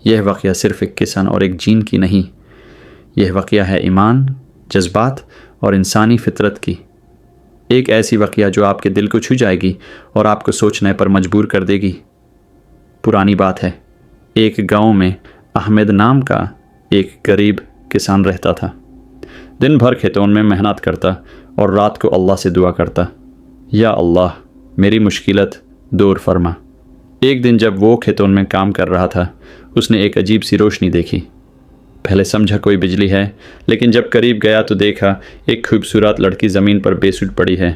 یہ واقعہ صرف ایک کسان اور ایک جین کی نہیں، یہ واقعہ ہے ایمان، جذبات اور انسانی فطرت کی۔ ایک ایسی واقعہ جو آپ کے دل کو چھو جائے گی اور آپ کو سوچنے پر مجبور کر دے گی۔ پرانی بات ہے، ایک گاؤں میں احمد نام کا ایک غریب کسان رہتا تھا۔ دن بھر کھیتوں میں محنت کرتا اور رات کو اللہ سے دعا کرتا، یا اللہ میری مشکلت دور فرما۔ ایک دن جب وہ کھیتوں میں کام کر رہا تھا، اس نے ایک عجیب سی روشنی دیکھی۔ پہلے سمجھا کوئی بجلی ہے، لیکن جب قریب گیا تو دیکھا ایک خوبصورت لڑکی زمین پر بے سوٹ پڑی ہے۔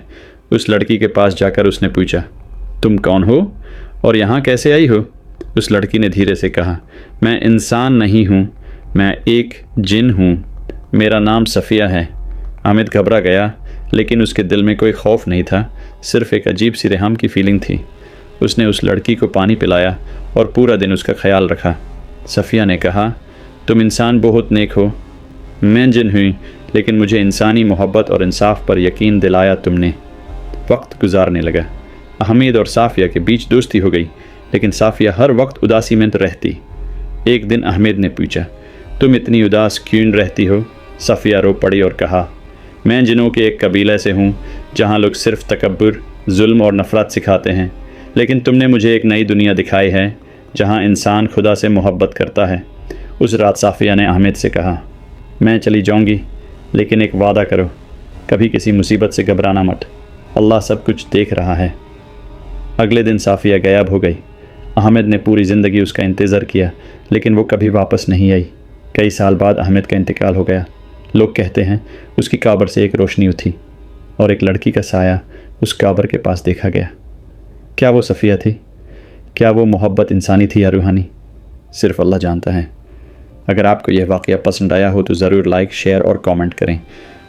اس لڑکی کے پاس جا کر اس نے پوچھا، تم کون ہو اور یہاں کیسے آئی ہو؟ اس لڑکی نے دھیرے سے کہا، میں انسان نہیں ہوں، میں ایک جن ہوں، میرا نام صفیہ ہے۔ حامد گھبرا گیا، لیکن اس کے دل میں کوئی خوف نہیں تھا، صرف ایک عجیب سی رحم کی فیلنگ تھی۔ اس نے اس لڑکی کو پانی پلایا اور پورا دن اس کا خیال رکھا۔ صفیہ نے کہا، تم انسان بہت نیک ہو، میں جن ہوئی، لیکن مجھے انسانی محبت اور انصاف پر یقین دلایا تم نے۔ وقت گزارنے لگا، حمید اور صافیہ کے بیچ دوستی ہو گئی، لیکن صافیہ ہر وقت اداسی میں رہتی۔ ایک دن احمد نے پوچھا، تم اتنی اداس کیوں رہتی ہو؟ صافیہ رو پڑی اور کہا، میں جنوں کے ایک قبیلے سے ہوں جہاں لوگ صرف تکبر، ظلم اور نفرت سکھاتے ہیں، لیکن تم نے مجھے ایک نئی دنیا دکھائی ہے جہاں انسان خدا سے محبت کرتا ہے۔ اس رات صافیہ نے احمد سے کہا، میں چلی جاؤں گی، لیکن ایک وعدہ کرو، کبھی کسی مصیبت سے گھبرانا مت، اللہ سب کچھ دیکھ رہا ہے۔ اگلے دن صافیہ غائب ہو گئی۔ احمد نے پوری زندگی اس کا انتظار کیا، لیکن وہ کبھی واپس نہیں آئی۔ کئی سال بعد احمد کا انتقال ہو گیا۔ لوگ کہتے ہیں اس کی قبر سے ایک روشنی اٹھی اور ایک لڑکی کا سایہ اس قبر کے پاس دیکھا گیا۔ کیا وہ صفیہ تھی؟ کیا وہ محبت انسانی تھی یا روحانی؟ صرف اللہ جانتا ہے۔ اگر آپ کو یہ واقعہ پسند آیا ہو تو ضرور لائک، شیئر اور کامنٹ کریں،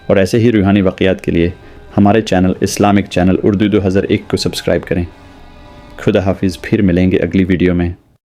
اور ایسے ہی روحانی واقعات کے لیے ہمارے چینل اسلامک چینل اردو 2001 کو سبسکرائب کریں۔ خدا حافظ، پھر ملیں گے اگلی ویڈیو میں۔